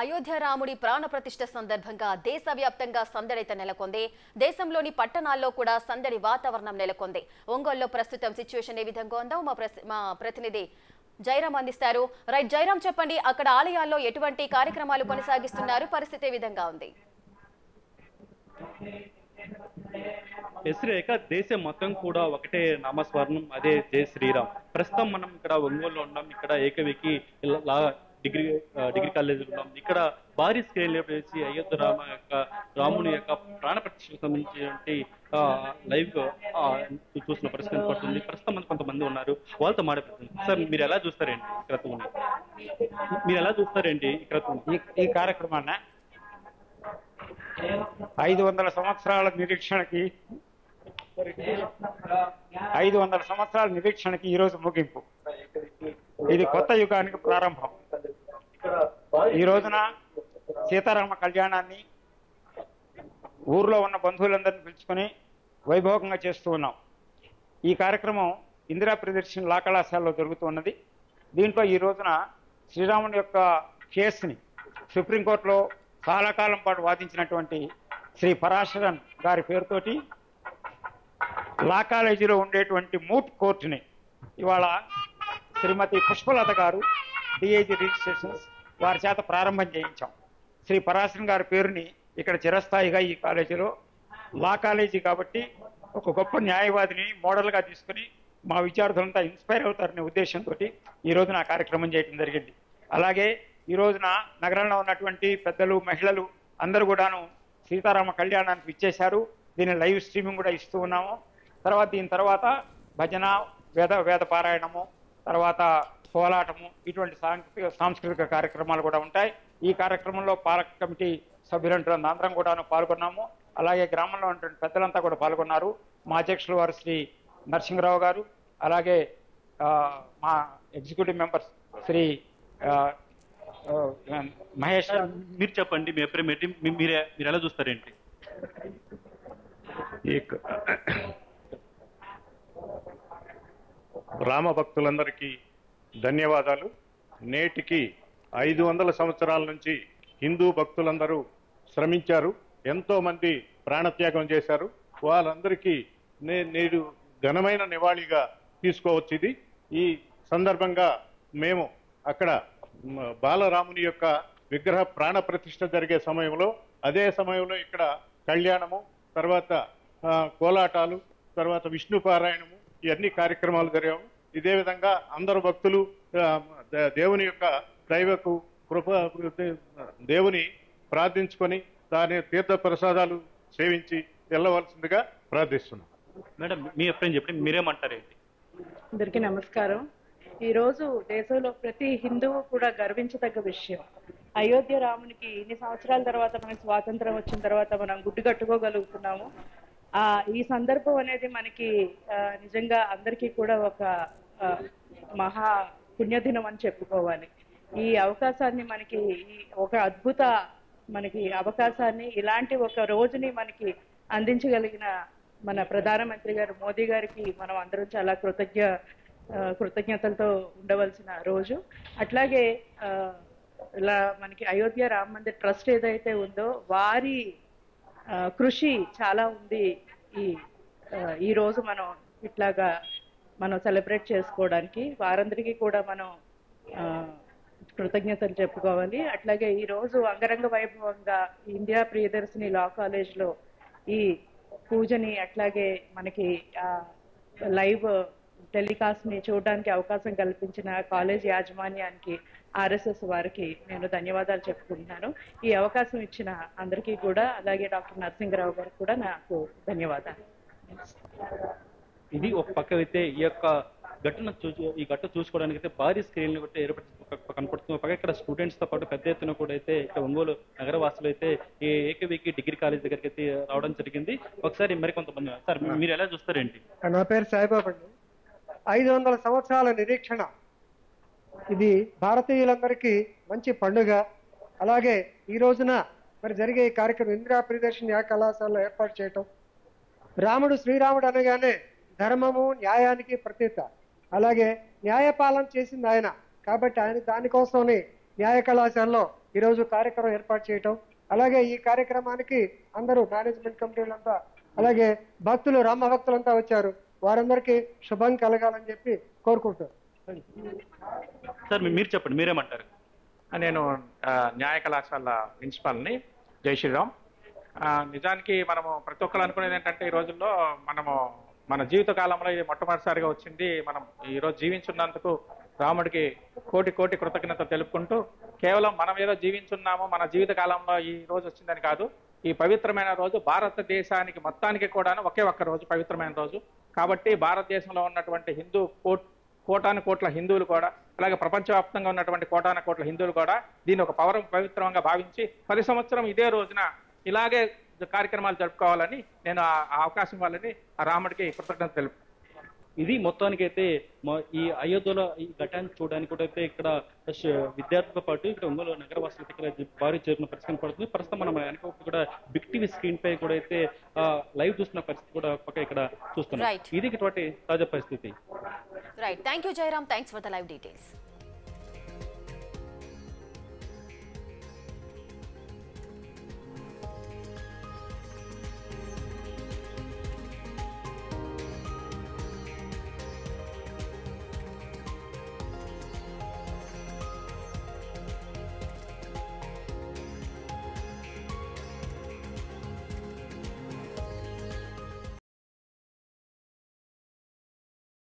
అయోధ్య రాముడి ప్రాణప్రతిష్ఠ సందర్భంగా దేశవ్యాప్తంగా సందడైతే నెలకొంది. దేశంలోని పట్టణాల్లో కూడా సందడి వాతావరణం నెలకొంది. ఒంగోలులో ప్రస్తుతం సిచ్యువేషన్ ఏ విధంగా ఉందో మా ప్రతినిధి జైరాం అందిస్తారు. రైట్ జైరాం, చెప్పండి, అక్కడ ఆలయాల్లో ఎటువంటి కార్యక్రమాలు కొనసాగిస్తున్నారు, పరిస్థితి ఏ విధంగా ఉంది? రేఖ, దేశం మొత్తం కూడా ఒకటే నామస్మరణం, అదే జై శ్రీరామ్. ప్రస్తుతం మనం ఇక్కడ ఒంగోలులో ఉన్నాం. ఇక్కడ ఏకవికి డిగ్రీ కాలేజీలో ఉన్నాం. ఇక్కడ భారీ స్క్రీన్ వేసి అయోధ్య రాముని యొక్క ప్రాణ ప్రతిష్ఠకు సంబంధించినటువంటి లైవ్ చూసిన పరిస్థితి పడుతుంది. ప్రస్తుతం మనకు కొంతమంది ఉన్నారు, వాళ్ళతో మాట్లాడుతుంది. సార్, మీరు ఎలా చూస్తారేంటి ఈ కార్యక్రమాన్ని 500 సంవత్సరాల నిరీక్షణకి ఈరోజు ముగింపు. ఇది కొత్త యుగానికి ప్రారంభం. ఈ రోజున సీతారామ కళ్యాణాన్ని ఊర్లో ఉన్న బంధువులందరినీ పిలుచుకొని వైభోగంగా చేస్తూ ఉన్నాం. ఈ కార్యక్రమం ఇందిరా ప్రియదర్శిని లా కళాశాలలో జరుగుతున్నది. దీంట్లో ఈ రోజున శ్రీరాముని యొక్క కేసుని సుప్రీంకోర్టులో చాలా కాలం పాటు వాదించినటువంటి శ్రీ పరాశరన్ గారి పేరుతోటి లా కాలేజీలో ఉండేటువంటి మూట్ కోర్టుని ఇవాళ శ్రీమతి పుష్పలత గారు, డిఐజీ రిజిస్ట్రేషన్స్, వారి చేత ప్రారంభం చేయించాం. శ్రీ పరాశరన్ గారి పేరుని ఇక్కడ చిరస్థాయిగా ఈ కాలేజీలో, లా కాలేజీ కాబట్టి ఒక గొప్ప న్యాయవాదిని మోడల్గా తీసుకుని మా విద్యార్థులంతా ఇన్స్పైర్ అవుతారనే ఉద్దేశంతో ఈ రోజున ఆ కార్యక్రమం చేయడం జరిగింది. అలాగే ఈ రోజున నగరంలో ఉన్నటువంటి పెద్దలు, మహిళలు అందరూ కూడాను సీతారామ కళ్యాణానికి ఇచ్చేశారు. దీన్ని లైవ్ స్ట్రీమింగ్ కూడా ఇస్తూ ఉన్నాము. దీని తర్వాత భజన, వేద పారాయణము, తర్వాత కోలాటము, ఇటువంటి సాంస్కృతిక కార్యక్రమాలు కూడా ఉంటాయి. ఈ కార్యక్రమంలో పాలక కమిటీ సభ్యులంటూ అందరం కూడాను పాల్గొన్నాము. అలాగే గ్రామంలో ఉన్నటువంటి పెద్దలంతా కూడా పాల్గొన్నారు. మా అధ్యక్షులు వారు శ్రీ నరసింహరావు గారు, అలాగే మా ఎగ్జిక్యూటివ్ మెంబర్స్ శ్రీ మహేష్. మీరు చెప్పండి, మీరు ఎలా చూస్తారేంటి? రామ భక్తులందరికీ ధన్యవాదాలు. నేటికి 500 సంవత్సరాల నుంచి హిందూ భక్తులందరూ శ్రమించారు, ఎంతో మంది ప్రాణత్యాగం చేశారు. వాళ్ళందరికీ నేడు ఘనమైన నివాళిగా తీసుకోవచ్చు. ఇది ఈ సందర్భంగా మేము అక్కడ బాలరాముని యొక్క విగ్రహ ప్రాణ ప్రతిష్ఠ జరిగే సమయంలో, అదే సమయంలో ఇక్కడ కళ్యాణము, తర్వాత కోలాటాలు, తర్వాత విష్ణు పారాయణము, ఇవన్నీ కార్యక్రమాలు జరిగాము. ఇదే విధంగా అందరు భక్తులు దేవుని యొక్క దైవకు దేవుని ప్రార్థించుకొని దాని తీర్థ ప్రసాదాలు సేవించి వెళ్ళవలసిందిగా ప్రార్థిస్తున్నాం. మేడం, మీ అభిప్రాయం చెప్పండి, మీరేమంటారేంటి? అందరికీ నమస్కారం. ఈరోజు దేశంలో ప్రతి హిందువు కూడా గర్వించదగ్గ విషయం. అయోధ్య రామునికి ఇన్ని సంవత్సరాల తర్వాత మనకి స్వాతంత్రం వచ్చిన తర్వాత మనం గుడ్డు కట్టుకోగలుగుతున్నాము. ఈ సందర్భం అనేది మనకి నిజంగా అందరికీ కూడా ఒక మహా పుణ్యదినం అని చెప్పుకోవాలి. ఈ అవకాశాన్ని మనకి, ఒక అద్భుత అవకాశాన్ని, ఇలాంటి ఒక రోజుని మనకి అందించగలిగిన మన ప్రధానమంత్రి గారు మోదీ గారికి మనం అందరం చాలా కృతజ్ఞతలతో ఉండవలసిన రోజు. అట్లాగే ఇలా మనకి అయోధ్య రామ మందిర్ ట్రస్ట్ ఏదైతే ఉందో వారి కృషి చాలా ఉంది. ఈ రోజు మనం ఇట్లాగా సెలబ్రేట్ చేసుకోవడానికి వారందరికీ కూడా మనం కృతజ్ఞతలు చెప్పుకోవాలి. అట్లాగే ఈ రోజు అంగరంగ వైభవంగా ఇండియా ప్రియదర్శిని లా కాలేజ్లో ఈ పూజని, అట్లాగే మనకి లైవ్ టెలికాస్ట్ ని చూడడానికి అవకాశం కల్పించిన కాలేజ్ యాజమాన్యానికి, ఆర్ఎస్ఎస్ వారికి నేను ధన్యవాదాలు చెప్పుకుంటున్నాను. ఈ అవకాశం ఇచ్చిన అందరికీ కూడా, అలాగే డాక్టర్ నరసింహరావు గారికి కూడా నాకు ధన్యవాదాలు. ఇది ఒక పక్క అయితే ఈ ఘట్ట చూసుకోవడానికి అయితే భారీ స్క్రీన్లు బట్టి కనపడుతుంది. ఒక పక్క ఇక్కడ స్టూడెంట్స్ తో పాటు పెద్ద ఎత్తున కూడా అయితే ఇక్కడ ఒంగోలు నగర వాసులు అయితే ఈ ఏకవికి డిగ్రీ కాలేజ్ దగ్గరికి అయితే రావడం జరిగింది. ఒకసారి మరి కొంతమంది, సార్ మీరు ఎలా చూస్తారేంటి? నా పేరు సాయిబాబు అండి. 500 సంవత్సరాల నిరీక్షణ, ఇది భారతీయులందరికీ మంచి పండుగ. అలాగే ఈ రోజున మరి జరిగే ఈ కార్యక్రమం ఇందిరా ప్రియదర్శిని కళాశాలలో ఏర్పాటు చేయటం, రాముడు శ్రీరాముడు అనగానే ధర్మము న్యాయానికి ప్రతీక. అలాగే న్యాయపాలన చేసింది ఆయన కాబట్టి దానికోసమని న్యాయ కళాశాలలో ఈరోజు కార్యక్రమం ఏర్పాటు చేయటం, అలాగే ఈ కార్యక్రమానికి అందరూ మేనేజ్మెంట్ కమిటీలంతా అలాగే భక్తులు రామ భక్తులంతా వచ్చారు. వారందరికీ శుభం కలగాలని చెప్పి కోరుకుంటారు. సార్ మీరు చెప్పండి, మీరేమంటారు? నేను న్యాయ కళాశాల ప్రిన్సిపాల్ని. జై శ్రీరామ్. నిజానికి మనము ప్రతి ఒక్కరు అనుకునేది ఏంటంటే ఈ రోజుల్లో మనము మన జీవిత కాలంలో ఇది మొట్టమొదటిసారిగా వచ్చింది. మనం ఈరోజు జీవించున్నందుకు రాముడికి కోటి కోటి కృతజ్ఞత తెలుపుకుంటూ, కేవలం మనం ఏదో జీవించున్నామో మన జీవిత కాలంలో ఈ రోజు వచ్చిందని కాదు, ఈ పవిత్రమైన రోజు భారతదేశానికి మొత్తానికి కూడాను ఒకే ఒక్క రోజు పవిత్రమైన రోజు. కాబట్టి భారతదేశంలో ఉన్నటువంటి కోటాను కోట్ల హిందువులు కూడా, అలాగే ప్రపంచవ్యాప్తంగా ఉన్నటువంటి కోటాను కోట్ల హిందువులు కూడా దీన్ని ఒక పవిత్రంగా భావించి ప్రతి సంవత్సరం ఇదే రోజున ఇలాగే కార్యక్రమాలు జరుపుకోవాలని నేను ఆ అవకాశం వాళ్ళని ఆ రాముడికి కృతజ్ఞత తెలుపు. ఇది మొత్తానికైతే ఈ అయోధ్యలో ఈ ఘటాన్ని చూడడానికి కూడా అయితే ఇక్కడ విద్యార్థులతో పాటు ఇక్కడ ఒంగోలు నగరవాసులకి ఇక్కడ భారీ చేరుకున్న పరిస్థితి పడుతుంది. ప్రస్తుతం మనం వెనక కూడా బిగ్ టీవీ స్క్రీన్ పై కూడా అయితే లైవ్ చూస్తున్న పరిస్థితి కూడా పక్క ఇక్కడ చూస్తున్నాం. ఇది ఇటువంటి తాజా పరిస్థితి. Right, thank you Jayaram, thanks for the live details.